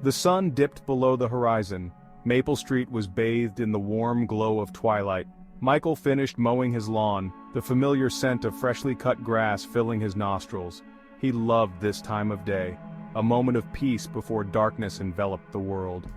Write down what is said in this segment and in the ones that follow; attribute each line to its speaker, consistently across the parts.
Speaker 1: The sun dipped below the horizon. Maple Street was bathed in the warm glow of twilight. Michael finished mowing his lawn, the familiar scent of freshly cut grass filling his nostrils. He loved this time of day, a moment of peace before darkness enveloped the world.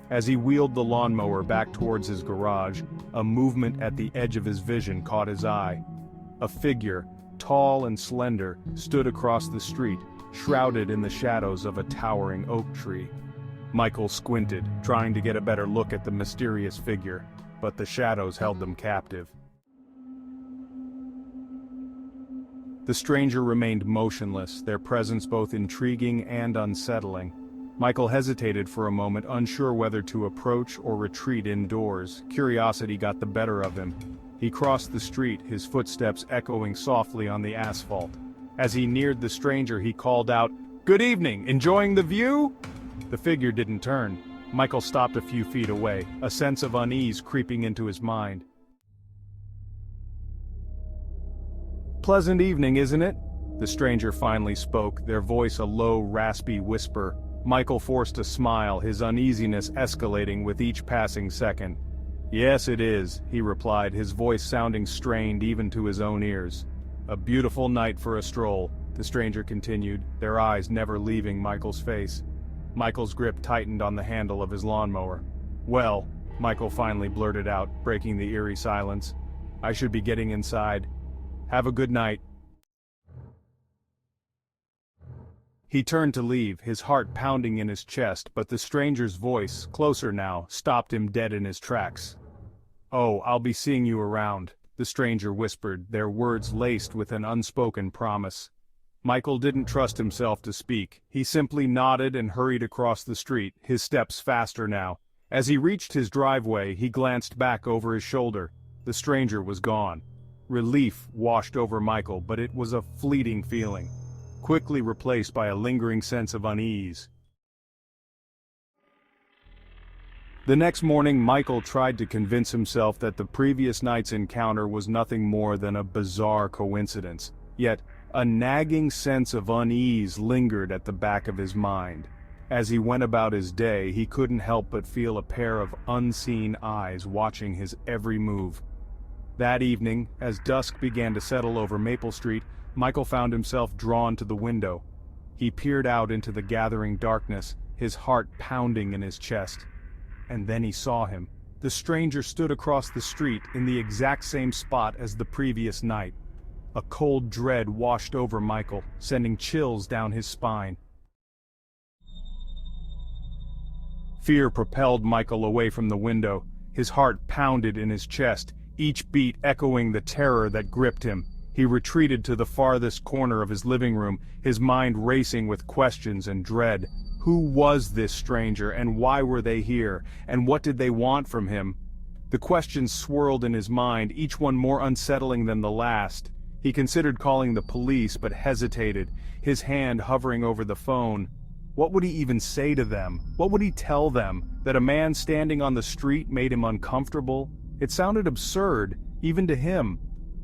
Speaker 1: As he wheeled the lawnmower back towards his garage, a movement at the edge of his vision caught his eye. A figure, tall and slender, stood across the street, shrouded in the shadows of a towering oak tree. Michael squinted, trying to get a better look at the mysterious figure, but the shadows held them captive. The stranger remained motionless, their presence both intriguing and unsettling. Michael hesitated for a moment, unsure whether to approach or retreat indoors. Curiosity got the better of him. He crossed the street, his footsteps echoing softly on the asphalt. As he neared the stranger, he called out, "Good evening, enjoying the view?" The figure didn't turn. Michael stopped a few feet away, a sense of unease creeping into his mind. "Pleasant evening, isn't it?" The stranger finally spoke, their voice a low, raspy whisper. Michael forced a smile, his uneasiness escalating with each passing second. "Yes, it is," he replied, his voice sounding strained even to his own ears. "A beautiful night for a stroll," the stranger continued, their eyes never leaving Michael's face. Michael's grip tightened on the handle of his lawnmower. "Well," Michael finally blurted out, breaking the eerie silence, "I should be getting inside. Have a good night." He turned to leave, his heart pounding in his chest, but the stranger's voice, closer now, stopped him dead in his tracks. "Oh, I'll be seeing you around," the stranger whispered, their words laced with an unspoken promise. Michael didn't trust himself to speak. He simply nodded and hurried across the street, his steps faster now. As he reached his driveway, he glanced back over his shoulder. The stranger was gone. Relief washed over Michael, but it was a fleeting feeling, quickly replaced by a lingering sense of unease. The next morning, Michael tried to convince himself that the previous night's encounter was nothing more than a bizarre coincidence. Yet, a nagging sense of unease lingered at the back of his mind. As he went about his day, he couldn't help but feel a pair of unseen eyes watching his every move. That evening, as dusk began to settle over Maple Street, Michael found himself drawn to the window. He peered out into the gathering darkness, his heart pounding in his chest. And then he saw him. The stranger stood across the street in the exact same spot as the previous night. A cold dread washed over Michael, sending chills down his spine. Fear propelled Michael away from the window. His heart pounded in his chest, each beat echoing the terror that gripped him. He retreated to the farthest corner of his living room, his mind racing with questions and dread. Who was this stranger, and why were they here, and what did they want from him? The questions swirled in his mind, each one more unsettling than the last. He considered calling the police, but hesitated, his hand hovering over the phone. What would he even say to them? What would he tell them? That a man standing on the street made him uncomfortable? It sounded absurd, even to him.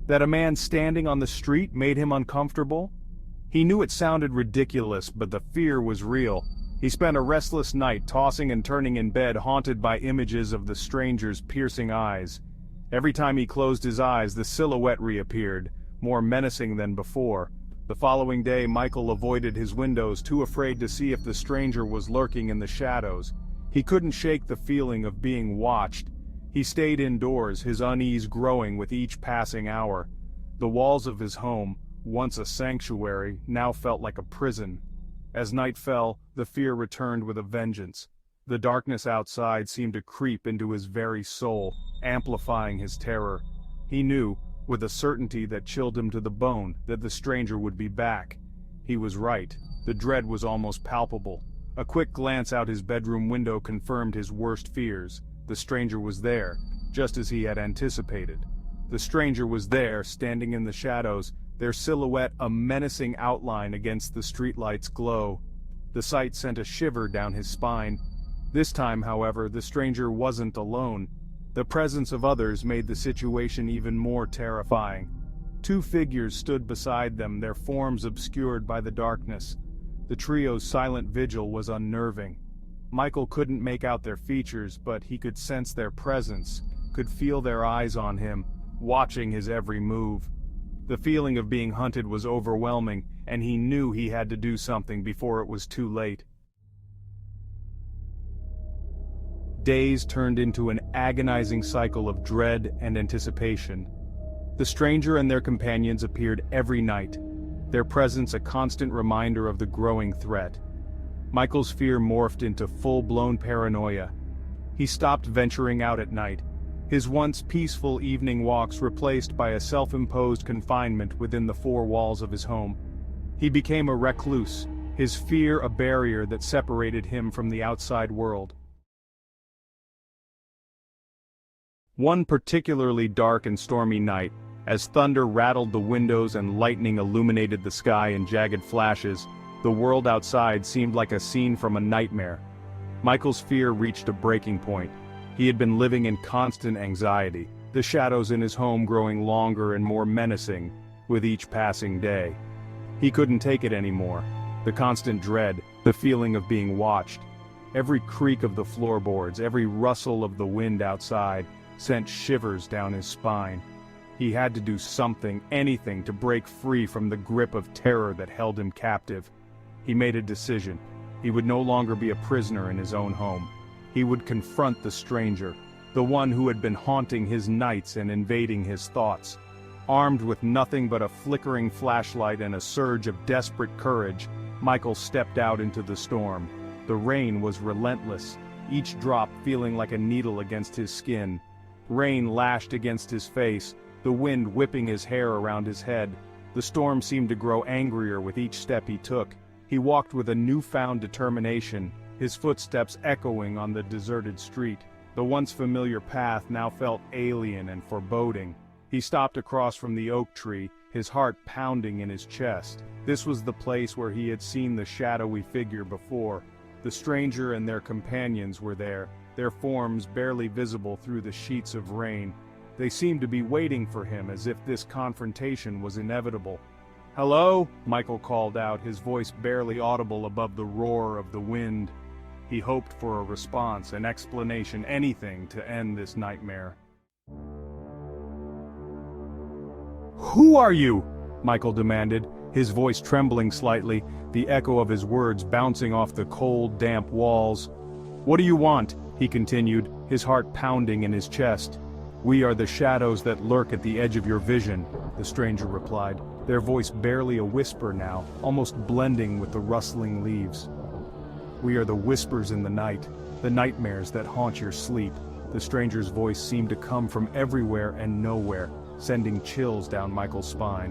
Speaker 1: That a man standing on the street made him uncomfortable? He knew it sounded ridiculous, but the fear was real. He spent a restless night tossing and turning in bed, haunted by images of the stranger's piercing eyes. Every time he closed his eyes, the silhouette reappeared, more menacing than before. The following day, Michael avoided his windows, too afraid to see if the stranger was lurking in the shadows. He couldn't shake the feeling of being watched. He stayed indoors, his unease growing with each passing hour. The walls of his home, once a sanctuary, now felt like a prison. As night fell, the fear returned with a vengeance. The darkness outside seemed to creep into his very soul, amplifying his terror. He knew, with a certainty that chilled him to the bone, that the stranger would be back. He was right. The dread was almost palpable. A quick glance out his bedroom window confirmed his worst fears. The stranger was there, just as he had anticipated. The stranger was there, standing in the shadows, their silhouette a menacing outline against the streetlight's glow. The sight sent a shiver down his spine. This time, however, the stranger wasn't alone. The presence of others made the situation even more terrifying. Two figures stood beside them, their forms obscured by the darkness. The trio's silent vigil was unnerving. Michael couldn't make out their features, but he could sense their presence, could feel their eyes on him, watching his every move. The feeling of being hunted was overwhelming, and he knew he had to do something before it was too late. Days turned into an agonizing cycle of dread and anticipation. The stranger and their companions appeared every night, their presence a constant reminder of the growing threat. Michael's fear morphed into full-blown paranoia. He stopped venturing out at night, his once peaceful evening walks replaced by a self-imposed confinement within the four walls of his home. He became a recluse, his fear a barrier that separated him from the outside world. One particularly dark and stormy night, as thunder rattled the windows and lightning illuminated the sky in jagged flashes, the world outside seemed like a scene from a nightmare. Michael's fear reached a breaking point. He had been living in constant anxiety, the shadows in his home growing longer and more menacing with each passing day. He couldn't take it anymore. The constant dread, the feeling of being watched. Every creak of the floorboards, every rustle of the wind outside, sent shivers down his spine. He had to do something, anything, to break free from the grip of terror that held him captive. He made a decision. He would no longer be a prisoner in his own home. He would confront the stranger, the one who had been haunting his nights and invading his thoughts. Armed with nothing but a flickering flashlight and a surge of desperate courage, Michael stepped out into the storm. The rain was relentless, each drop feeling like a needle against his skin. Rain lashed against his face, the wind whipping his hair around his head. The storm seemed to grow angrier with each step he took. He walked with a newfound determination, his footsteps echoing on the deserted street. The once familiar path now felt alien and foreboding. He stopped across from the oak tree, his heart pounding in his chest. This was the place where he had seen the shadowy figure before. The stranger and their companions were there, their forms barely visible through the sheets of rain. They seemed to be waiting for him as if this confrontation was inevitable. "Hello?" Michael called out, his voice barely audible above the roar of the wind. He hoped for a response, an explanation, anything to end this nightmare. "Who are you?" Michael demanded, his voice trembling slightly, the echo of his words bouncing off the cold, damp walls. "What do you want?" he continued, his heart pounding in his chest. "We are the shadows that lurk at the edge of your vision," the stranger replied, their voice barely a whisper now, almost blending with the rustling leaves. "We are the whispers in the night, the nightmares that haunt your sleep." The stranger's voice seemed to come from everywhere and nowhere, sending chills down Michael's spine.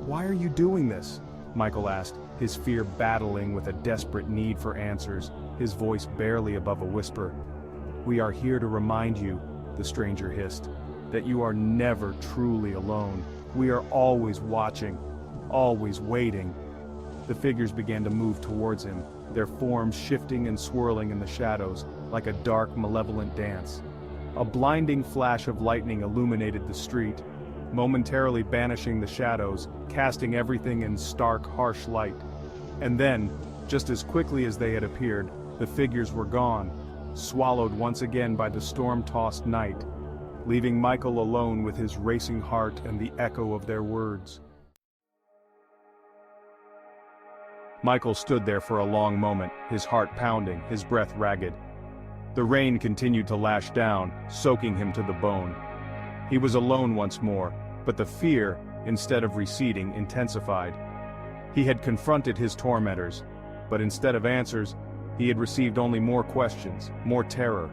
Speaker 1: "Why are you doing this?" Michael asked, his fear battling with a desperate need for answers, his voice barely above a whisper. "We are here to remind you," the stranger hissed, "that you are never truly alone. We are always watching, always waiting." The figures began to move towards him, their forms shifting and swirling in the shadows, like a dark, malevolent dance. A blinding flash of lightning illuminated the street, momentarily banishing the shadows, casting everything in stark, harsh light. And then, just as quickly as they had appeared, the figures were gone, swallowed once again by the storm-tossed night, leaving Michael alone with his racing heart and the echo of their words. Michael stood there for a long moment, his heart pounding, his breath ragged. The rain continued to lash down, soaking him to the bone. He was alone once more, but the fear, instead of receding, intensified. He had confronted his tormentors, but instead of answers, he had received only more questions, more terror.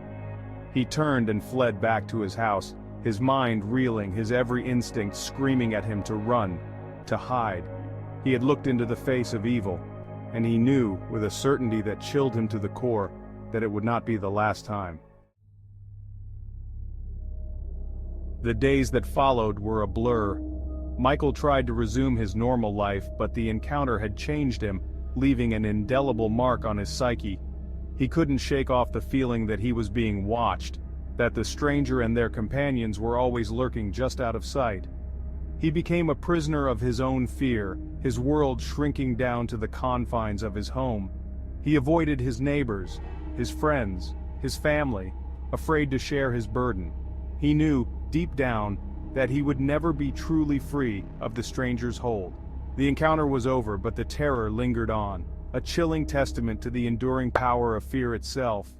Speaker 1: He turned and fled back to his house, his mind reeling, his every instinct screaming at him to run, to hide. He had looked into the face of evil, and he knew, with a certainty that chilled him to the core, that it would not be the last time. The days that followed were a blur. Michael tried to resume his normal life, but the encounter had changed him, leaving an indelible mark on his psyche. He couldn't shake off the feeling that he was being watched, that the stranger and their companions were always lurking just out of sight. He became a prisoner of his own fear, his world shrinking down to the confines of his home. He avoided his neighbors, his friends, his family, afraid to share his burden. He knew, deep down, that he would never be truly free of the stranger's hold. The encounter was over, but the terror lingered on, a chilling testament to the enduring power of fear itself.